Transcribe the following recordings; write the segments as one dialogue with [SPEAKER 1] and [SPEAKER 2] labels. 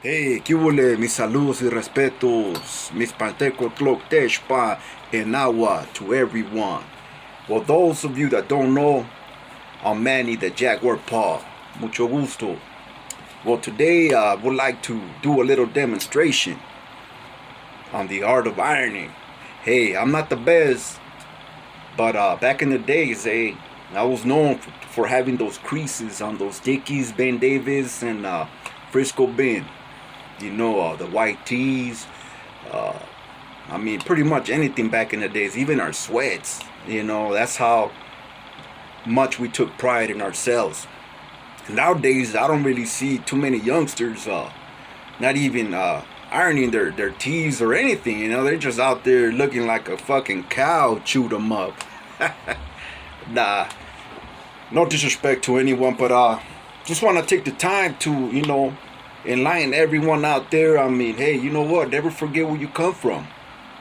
[SPEAKER 1] Hey, ¿qué huele? Mis saludos y respetos, mis panteco tlok teshpa en agua to everyone. For those of you that don't know, I'm Manny the Jaguar Paw. Mucho gusto. Well, today I would like to do a little demonstration on the art of ironing. Hey, I'm not the best, but back in the days, I was known for having those creases on those Dickies, Ben Davis, and Frisco Ben. You know, the white tees. I mean, pretty much anything back in the days, even our sweats. You know, that's how much we took pride in ourselves. Nowadays, I don't really see too many youngsters not even ironing their tees or anything. You know, they're just out there looking like a fucking cow chewed them up. Nah, no disrespect to anyone, but just want to take the time to, you know, enlighten everyone out there. I mean, hey, you know what? Never forget where you come from.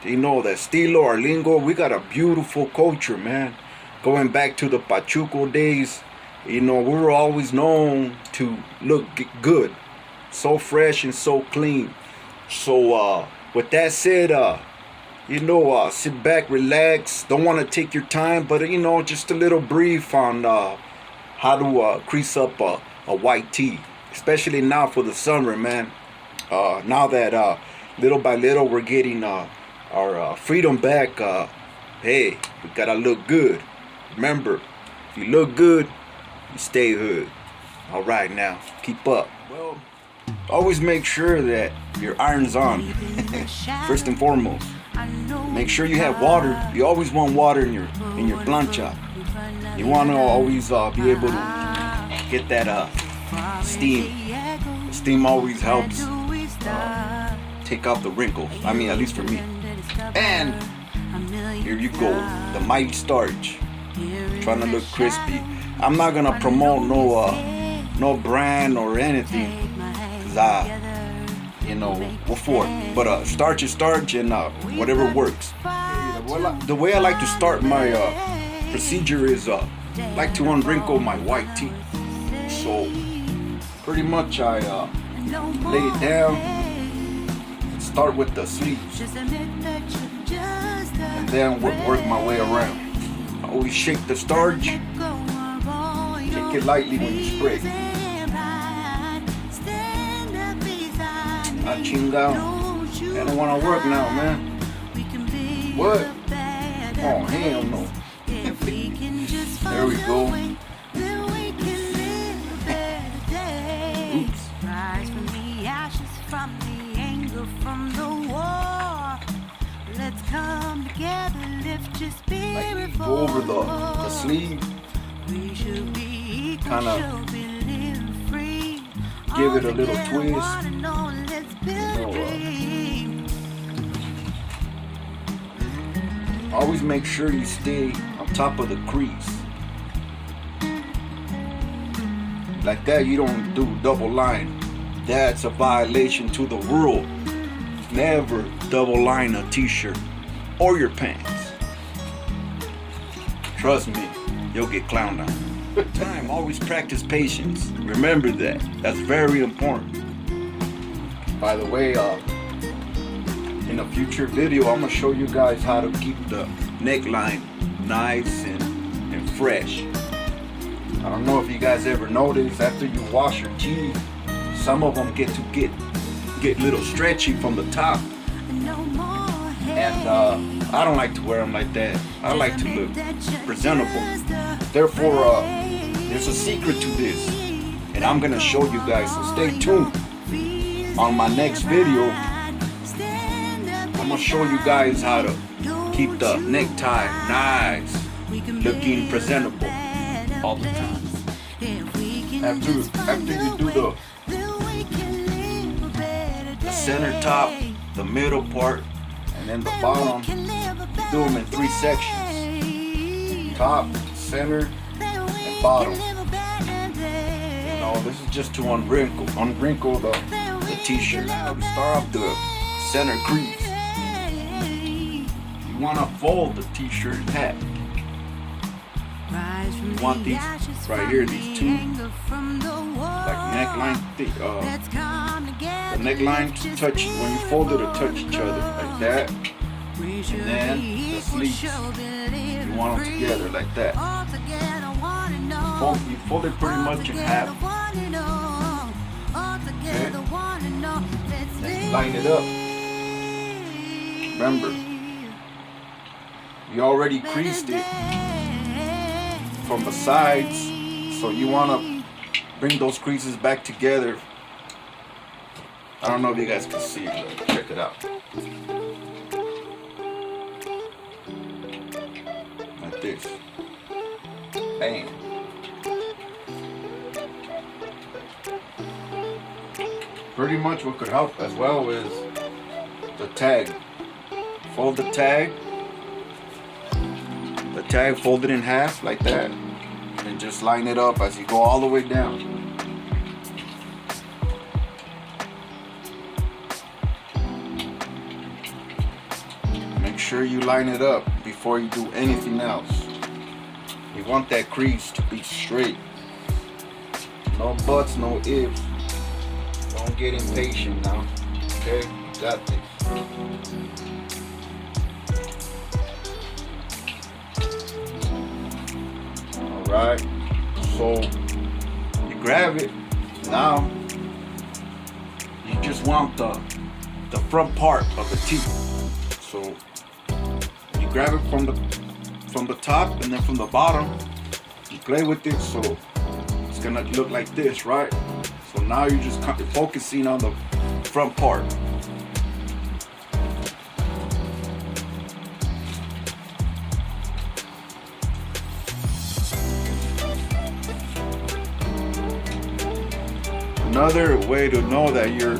[SPEAKER 1] You know, that estilo, our lingo, we got a beautiful culture, man. Going back to the Pachuco days, you know, we were always known to look good. So fresh and so clean. So, with that said, you know, sit back, relax. Don't want to take your time, but, you know, just a little brief on how to crease up a white tee. Especially now for the summer, man. Now that little by little we're getting our freedom back, hey, we gotta look good. Remember, if you look good, you stay hood. All right, now, keep up. Well, always make sure that your iron's on. First and foremost, make sure you have water. You always want water in your plancha. You want to always be able to get that steam. Steam always helps take out the wrinkles. I mean, at least for me. And here you go, the mighty starch. Trying to look crispy. I'm not gonna promote no brand or anything, cause you know, what for? But starch is starch, and whatever works. The way I like to start my procedure is like to unwrinkle my white tee. So pretty much I lay it down, start with the sleeves, and then work my way around. I always shake the starch, shake it lightly when you spray. I chinga, I don't want to work now, man. What? Oh, hell no. There we go. Oops.
[SPEAKER 2] Rise from the ashes, from the anger, from the war. Let's come together, lift your spirit forward.
[SPEAKER 1] Go over the sleeve.
[SPEAKER 2] We should be equal,
[SPEAKER 1] Kinda
[SPEAKER 2] should be living free.
[SPEAKER 1] give it a little twist.
[SPEAKER 2] Let's build a dream.
[SPEAKER 1] Always make sure you stay on top of the crease. Like that, you don't do double line. That's a violation to the rule. Never double line a t-shirt or your pants. Trust me, you'll get clowned on. Time, always practice patience. Remember that. That's very important. By the way, in a future video, I'm gonna show you guys how to keep the neckline nice and fresh. I don't know if you guys ever noticed, after you wash your teeth, some of them get a little stretchy from the top. And I don't like to wear them like that. I like to look presentable. Therefore, there's a secret to this, and I'm gonna show you guys, so stay tuned. On my next video, I'm gonna show you guys how to keep the necktie nice, looking presentable all the time. After you do the center top, the middle part, and then the bottom, you do them in 3 sections. Top, center, and bottom. You know, this is just to unwrinkle the t-shirt. Now we start off the center crease. You want to fold the t-shirt in half. You want these right here, these two, like neckline, the the neckline to touch, when you fold it to touch each other like that. And then the sleeves, you want them together like that. You fold it pretty much in half. Okay. Then line it up. Remember, you already creased it from the sides, so you want to bring those creases back together. I don't know if you guys can see it, but check it out. Like this. Bam. Pretty much what could help as well is the tag. Fold the tag. The tag folded in half like that. And just line it up as you go all the way down. Make sure you line it up before you do anything else. You want that crease to be straight. No buts, no ifs. Don't get impatient now. Okay? Got this. Alright. So you grab it. Now you just want the front part of the teeth. So you grab it from the top and then from the bottom. You play with it so it's gonna look like this, right? So now you're just focusing on the front part. Another way to know that you're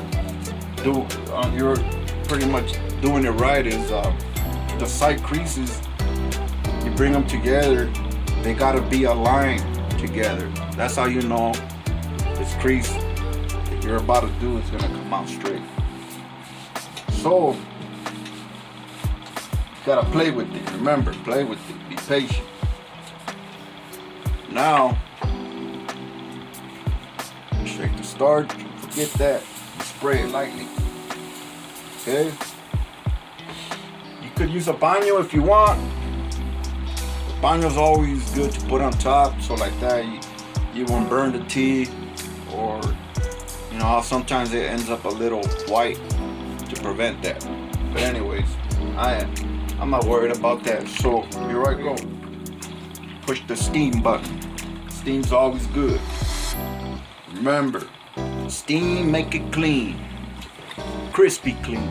[SPEAKER 1] pretty much doing it right is the side creases. You bring them together, they gotta be aligned together. That's how you know this crease that you're about to do is gonna come out straight. So you gotta play with it. Remember, play with it. Be patient. Now, shake the starch. Forget that. Spray it lightly. Okay. You could use a baño if you want. The baño's always good to put on top, so like that you won't burn the tea, or you know how sometimes it ends up a little white, to prevent that. But anyways, I'm not worried about that. So here I go. Push the steam button. Steam's always good. Remember, steam make it clean, crispy clean.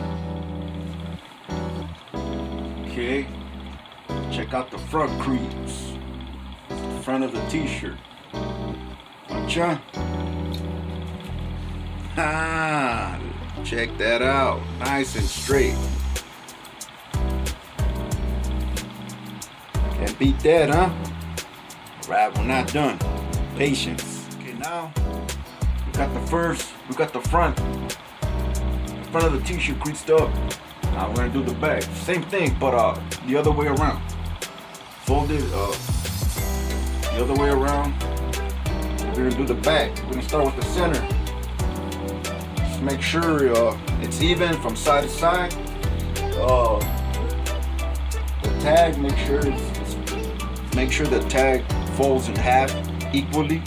[SPEAKER 1] Okay, check out the front crease, the front of the t-shirt. Watcha? Ah, check that out, nice and straight. Can't beat that, huh? Right, we're not done. Patience. Okay, now we got the front of the t-shirt creased up. Now we're gonna do the back. Same thing, but the other way around. Fold it the other way around. We're gonna do the back. We're gonna start with the center. Just make sure it's even from side to side. The tag, make sure the tag folds in half equally,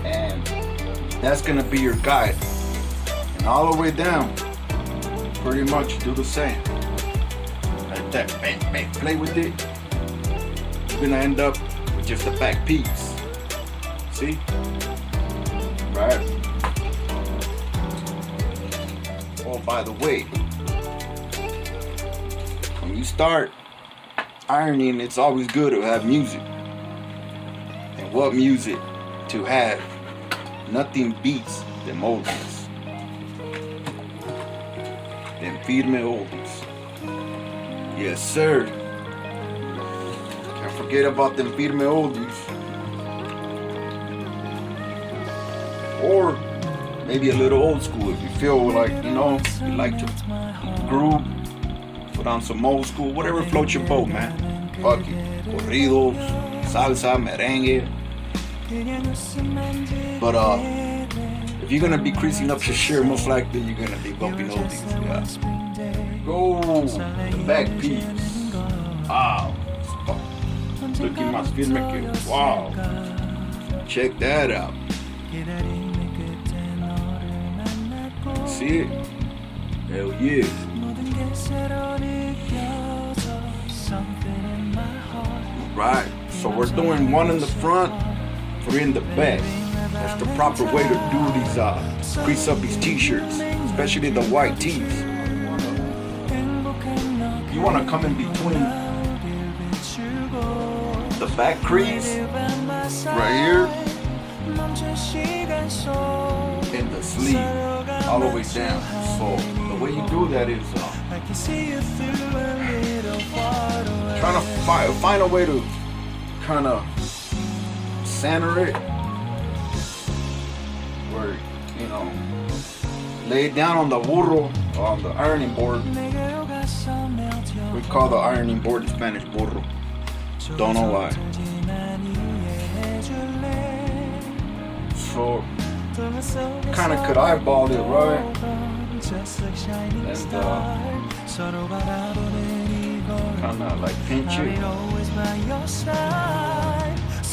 [SPEAKER 1] and that's gonna be your guide. And all the way down, pretty much do the same. Like that, bang, bang. Play with it. You're gonna end up with just the back piece. See? Right? Oh, by the way, when you start ironing, it's always good to have music. And what music to have? Nothing beats them oldies. Them firme oldies. Yes, sir. Can't forget about them firme oldies. Or maybe a little old school if you feel like, you like to groove. Put on some old school, whatever floats your boat, man. Fuck it. Corridos, salsa, merengue. But if you're gonna be creasing up your shirt, most likely you're gonna be bumping oldies. Yeah. Go the back piece. Wow. Look at my filmmaker. Wow. Check that out. See it? Hell yeah. Right. So we're doing one in the front, three in the back. That's the proper way to do these crease up these t-shirts, especially the white tees. You want to come in between the back crease right here and the sleeve all the way down. So the way you do that is trying to find a way to kind of center it, where, you know, lay it down on the burro, on the ironing board. We call the ironing board in Spanish burro. Don't know why. So kind of could eyeball it, right? And kind of like pinch it.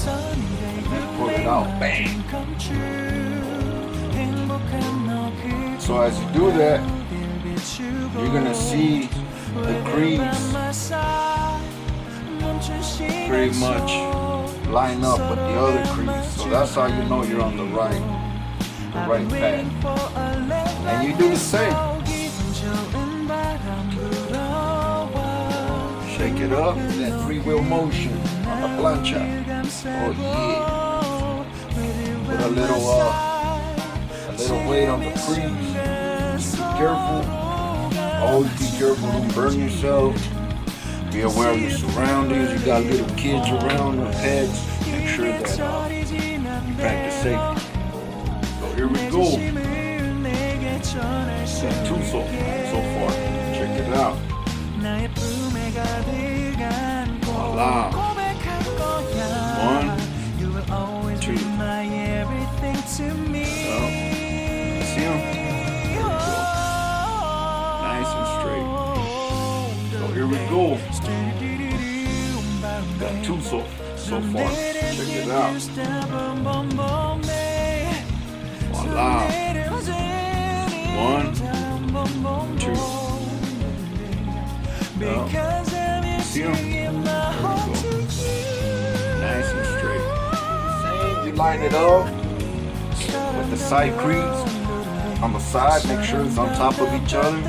[SPEAKER 1] And pull it out, bang. So as you do that, you're gonna see the crease pretty much line up with the other crease. So that's how you know you're on the right path. And you do the same. Shake it up, that 3-wheel motion on the plancha. Oh yeah. Put a little weight on the crease. Be careful. Always be careful, don't burn yourself. Be aware of your surroundings. You got little kids around or pets. Make sure that you practice safety. So here we go. Got two so far. Check it out. Voila. 1, 2. See them? There we go. Nice and straight. So here we go. Got two so far. Check it out. Voila. 1, 2. See them? There we go. Nice and straight. Same, you line it up with the side crease on the side. Make sure it's on top of each other.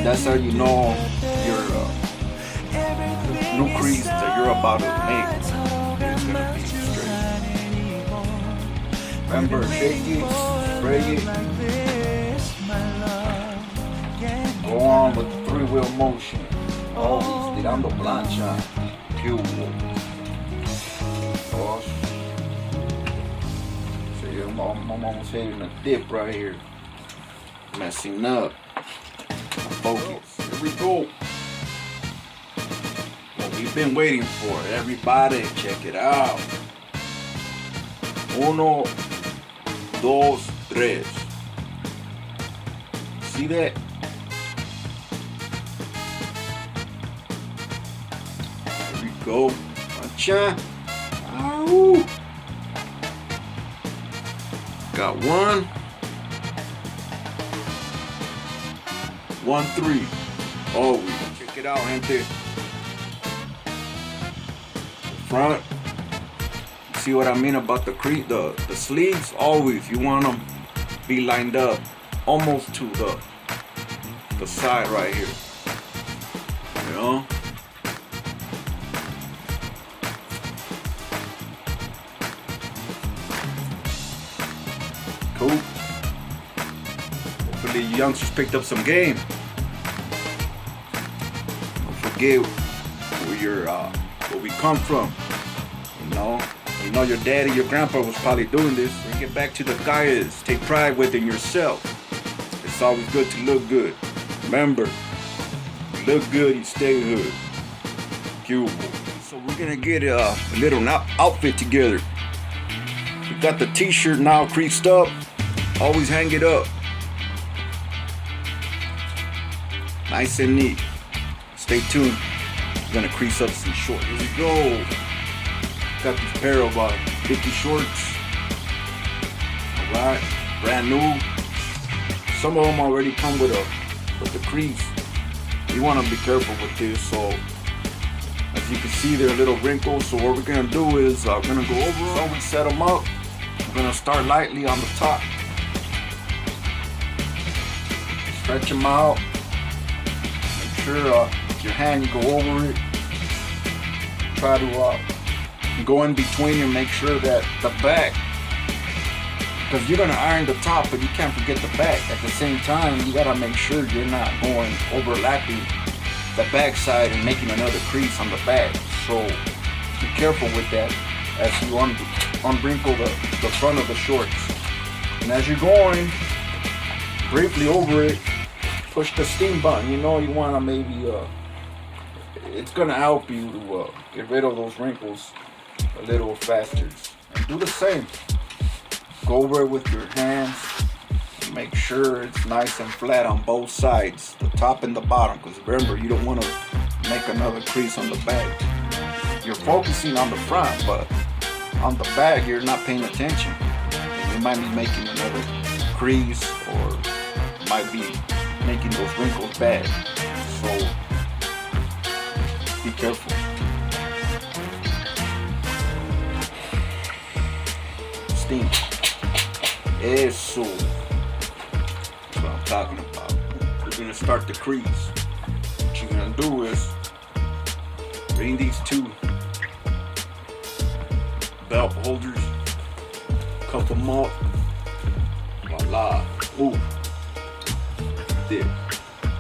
[SPEAKER 1] That's how you know your new crease that you're about to make is gonna be straight. Remember, shake it, spray it. Go on with the 3-wheel motion. Always tirando plancha. Pure. See, I'm almost hitting a dip right here. Messing up. Focus. Here we go. What we've been waiting for. Everybody, check it out. 1, 2, 3. See that? Here we go. Plancha. Ow. Got 1, 1, 3. Oh, check it out, gente. Front. See what I mean about the crease, the sleeves? Always you want them be lined up almost to the side right here. You know? Cool. Hopefully you youngsters picked up some game. Don't forget where we come from. You know your daddy, your grandpa was probably doing this. Bring it back to the guys. Take pride within yourself. It's always good to look good. Remember, you look good, you stay hood. Cuba. So we're gonna get a little outfit together. We got the t-shirt now creased up. Always hang it up. Nice and neat. Stay tuned. I'm gonna crease up some shorts. Here we go. Got this pair of 50 shorts. Alright, brand new. Some of them already come with the crease. You want to be careful with this. So as you can see, they're little wrinkles. So what we're gonna do is we're gonna go over them. So we set them up. We're gonna start lightly on the top. Stretch them out. Make sure with your hand you go over it. Try to go in between and make sure that the back, because you're gonna iron the top, but you can't forget the back. At the same time, you gotta make sure you're not going overlapping the back side and making another crease on the back. So be careful with that as you unwrinkle the front of the shorts. And as you're going briefly over it, push the steam button. You know, you wanna maybe it's gonna help you to get rid of those wrinkles a little faster. And do the same. Go over it with your hands. Make sure it's nice and flat on both sides, the top and the bottom. Because remember, you don't want to make another crease on the back. You're focusing on the front, but on the back, you're not paying attention. You might be making another crease, or might be making those wrinkles bad. So be careful. Steam. Eso. That's what I'm talking about. We're gonna start the crease. What you're gonna do is bring these two belt holders, cuff them up. Voila. Ooh. This.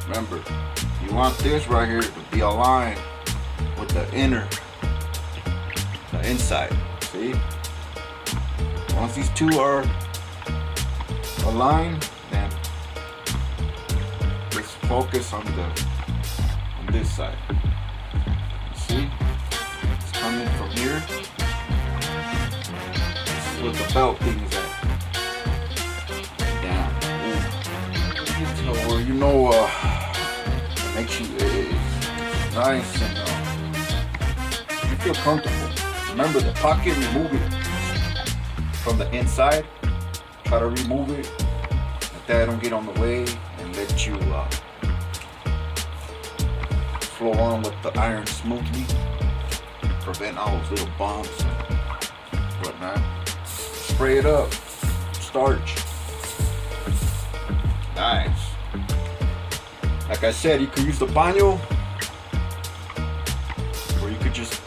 [SPEAKER 1] Remember, you want this right here to be aligned with the inside. See? Once these two are aligned, then just focus on this side. See? It's coming from here. This is what the belt thing is at. Down. Ooh. So, it makes you nice and you feel comfortable. Remember the pocket, remove it from the inside. Try to remove it, let that don't get on the way, and let you flow on with the iron smoothly. Prevent all those little bumps and whatnot. Spray it up, starch. Nice. Like I said, you could use the baño, or you could just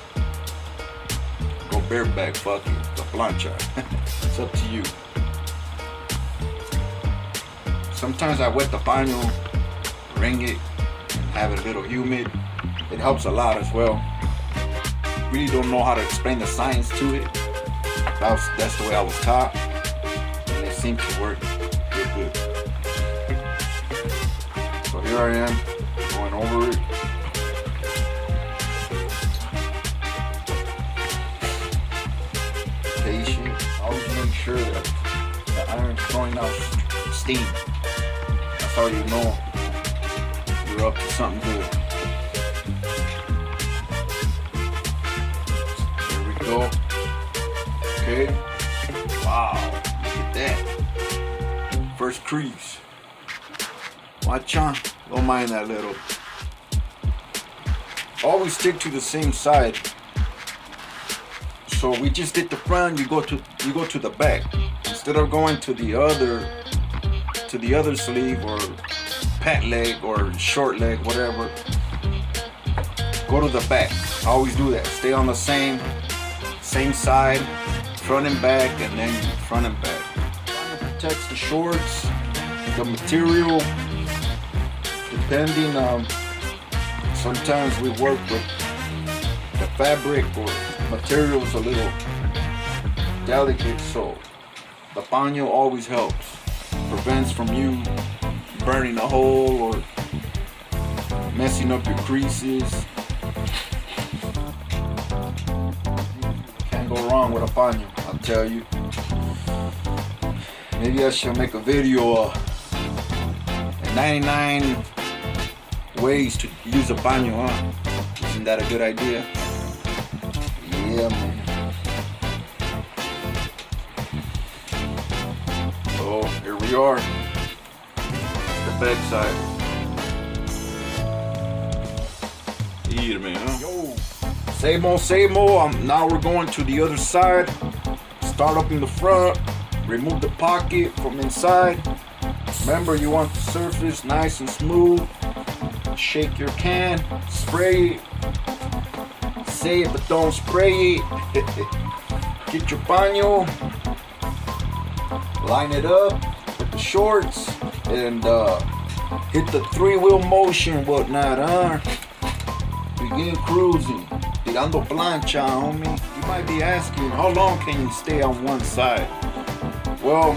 [SPEAKER 1] go bareback, fuck it, the plancha. It's up to you. Sometimes I wet the baño, wring it, and have it a little humid. It helps a lot as well. Really don't know how to explain the science to it. That's the way I was taught, and it seemed to work real good. So here I am, going over it. Patient. Always make sure that the iron's throwing out steam. That's how you know you're up to something good. There we go. Okay. Wow. Look at that. First crease. Watch on. Don't mind that little. Always stick to the same side. So we just did the front. You go to the back. Instead of going to the other sleeve or pat leg or short leg, whatever, go to the back. Always do that. Stay on the same side, front and back, and then front and back. Protects the shorts, the material, depending on, sometimes we work with the fabric or materials a little delicate, so the baño always helps. Prevents from you burning a hole or messing up your creases. Can't go wrong with a baño, I'll tell you. Maybe I should make a video 99 ways to use a baño, huh? Isn't that a good idea? Yeah, man. So here we are. The back side. Here, man. Huh? Yo. Same old, same old. Now we're going to the other side. Start up in the front. Remove the pocket from inside. Remember, you want the surface nice and smooth. Shake your can. Spray it. Say it, but don't spray it. Get your baño. Line it up with the shorts. And hit the 3-wheel motion, whatnot, huh? Begin cruising. Tirando plancha, homie. You might be asking, how long can you stay on one side? Well,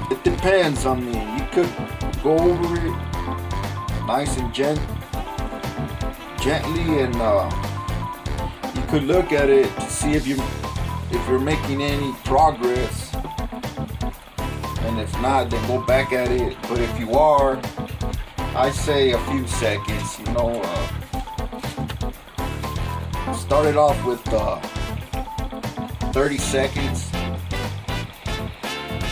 [SPEAKER 1] it depends. I mean, you could go over it nice and gently, and you could look at it to see if you're making any progress. And if not, then go back at it. But if you are, I say a few seconds. You know, start it off with 30 seconds.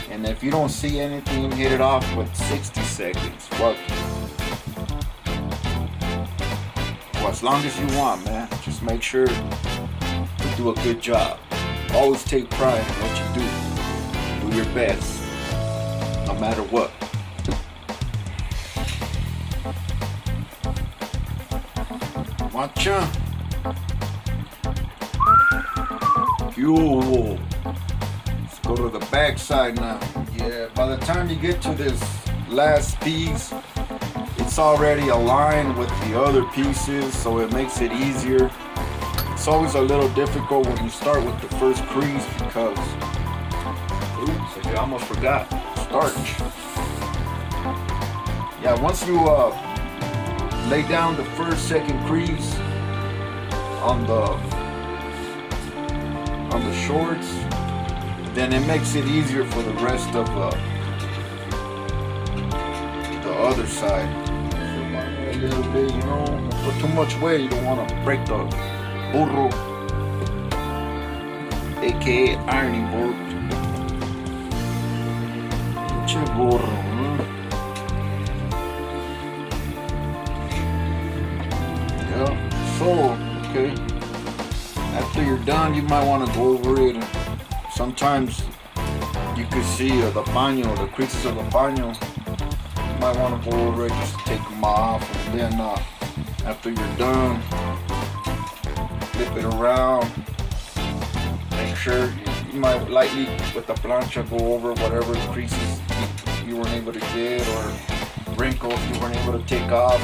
[SPEAKER 1] And if you don't see anything, hit it off with 60 seconds. Well, as long as you want, man. Just make sure to do a good job. Always take pride in what you do. Do your best, no matter what. Watch out. Yo. Go to the back side now. Yeah, by the time you get to this last piece, it's already aligned with the other pieces, so it makes it easier. It's always a little difficult when you start with the first crease because, oops, I almost forgot, starch. Yeah, once you lay down the first, second crease on the shorts, then it makes it easier for the rest of the other side. A little bit, you know, don't put too much weight. You don't want to break the burro, aka ironing board. Pinche burro, huh? Yeah. So, okay. After you're done, you might want to go over it. Sometimes you could see the baño, the creases of the baño. You might want to go over it, just take them off, and then after you're done, flip it around. Make sure you might lightly with the plancha go over whatever creases you weren't able to get or wrinkles you weren't able to take off,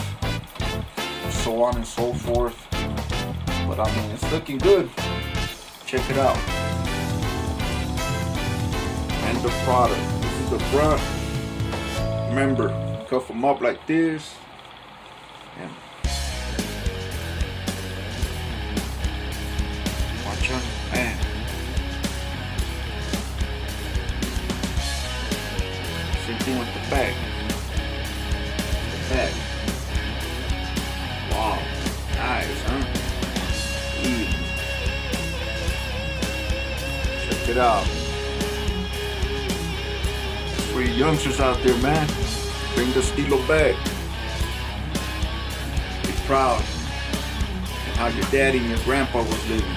[SPEAKER 1] so on and so forth. But I mean, it's looking good. Check it out. And the product. This is the front. Remember, cuff them up like this. And watch out, man. Same thing with the back. The back. Wow, nice, huh? Yeah. Check it out. For you youngsters out there, man, bring the estilo back. Be proud of how your daddy and your grandpa was living.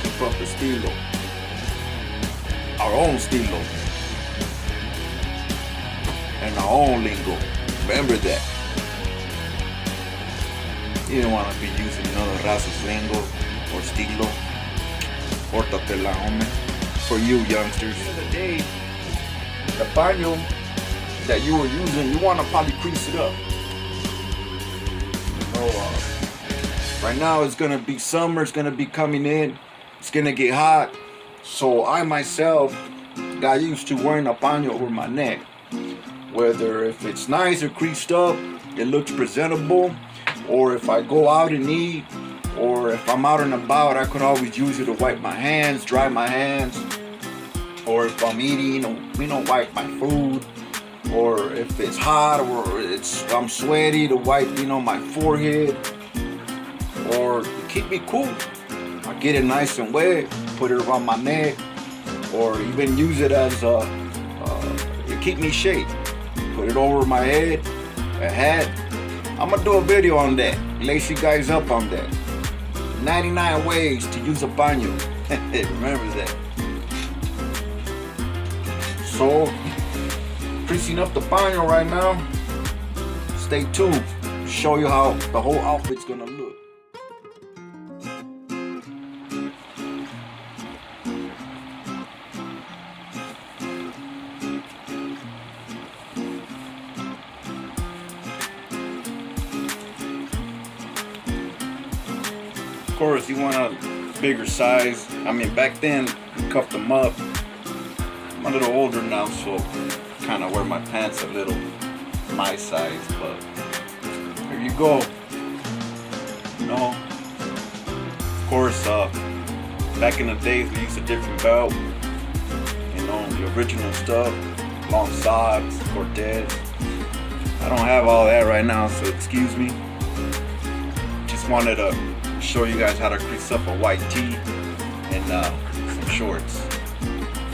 [SPEAKER 1] Keep up the estilo. Our own estilo. And our own lingo. Remember that. You don't want to be using another raza's lingo or estilo. Córtatela, homie. For you youngsters. At the end of the day, the baño that you were using, you want to probably crease it up. So, right now it's going to be summer, it's going to be coming in, it's going to get hot. So I myself got used to wearing a baño over my neck. Whether if it's nice or creased up, it looks presentable, or if I go out and eat, or if I'm out and about, I could always use it to wipe my hands, dry my hands. or if I'm eating, wipe my food, or if it's hot or I'm sweaty, to wipe, my forehead, or to keep me cool. I get it nice and wet, put it around my neck, or even use it as to keep me shade. Put it over my head, a hat. I'm gonna do a video on that, lace you guys up on that. 99 ways to use a baño. Remember that. So, creasing up the baño right now. Stay tuned. Show you how the whole outfit's gonna look. Of course, you want a bigger size. I mean, back then, we cuffed them up. I'm a little older now, so kind of wear my pants a little my size, but here you go. Of course, back in the days, we used a different belt. The original stuff, long socks, Cortez. I don't have all that right now, so excuse me. Just wanted to show you guys how to crease up a white tee and some shorts.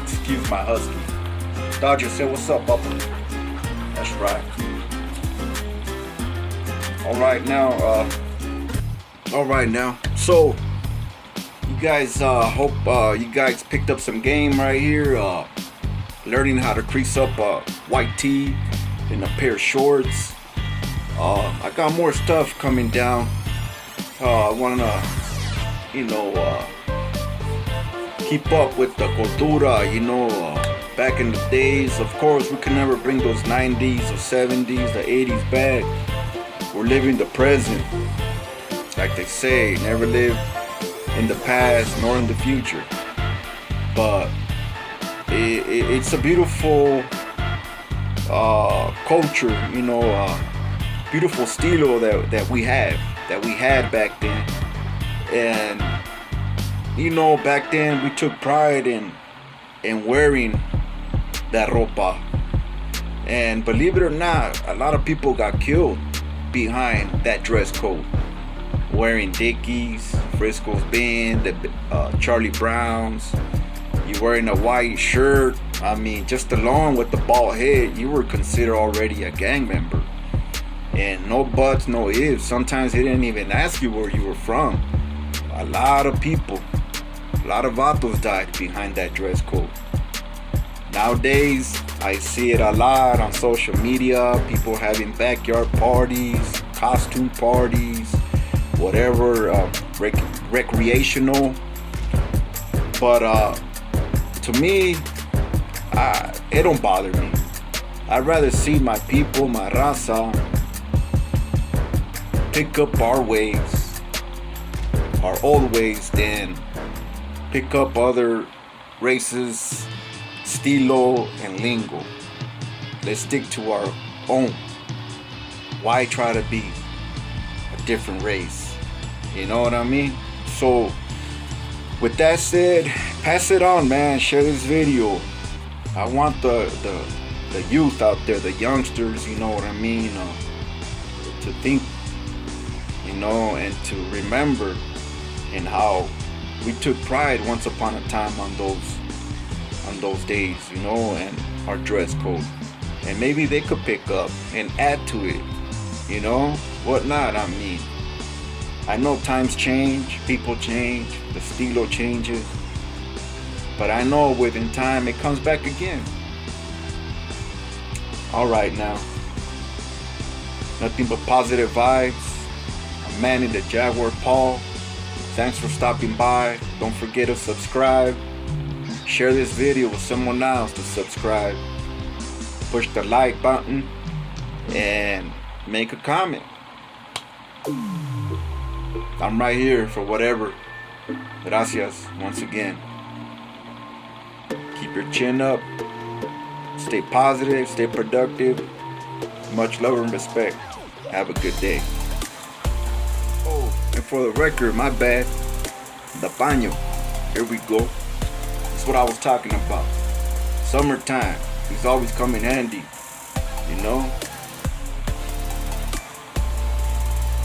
[SPEAKER 1] Excuse my husky. Dodger said, "What's up, Papa?" That's right. All right now. So you guys, hope you guys picked up some game right here. Learning how to crease up a white tee and a pair of shorts. I got more stuff coming down. I wanna, keep up with the cultura, back in the days. Of course, we can never bring those 90s or 70s, the 80s back. We're living the present. Like they say, never live in the past nor in the future. But it's a beautiful culture, beautiful stilo that we had back then. And back then we took pride in wearing that ropa. And believe it or not, a lot of people got killed behind that dress code. Wearing Dickies, Frisco's Bend, the Charlie Browns. You wearing a white shirt. I mean, just along with the bald head, you were considered already a gang member. And no buts, no ifs. Sometimes they didn't even ask you where you were from. A lot of people, a lot of vatos died behind that dress code. Nowadays, I see it a lot on social media. People having backyard parties, costume parties, whatever, recreational. But to me, it don't bother me. I'd rather see my people, my raza, pick up our ways, our old ways, than pick up other races, stilo and lingo. Let's stick to our own. Why try to be a different race? You know what I mean? So with that said, pass it on, man. Share this video. I want the youth out there, the youngsters, you know what I mean, to think, and to remember in how we took pride once upon a time on those days, and our dress code. And maybe they could pick up and add to it, whatnot. I mean, I know times change, people change, the stilo changes, but I know within time it comes back again. Alright now, nothing but positive vibes. I'm Manny the Jaguar Paul. Thanks for stopping by. Don't forget to subscribe. Share this video with someone else to subscribe. Push the like button and make a comment. I'm right here for whatever. Gracias once again. Keep your chin up. Stay positive, stay productive. Much love and respect. Have a good day. Oh, and for the record, my bad. The baño. Here we go. That's what I was talking about. Summertime. He's always coming handy. You know?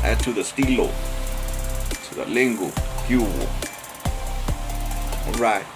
[SPEAKER 1] Add to the estilo. To the lingo. Fuel. Alright.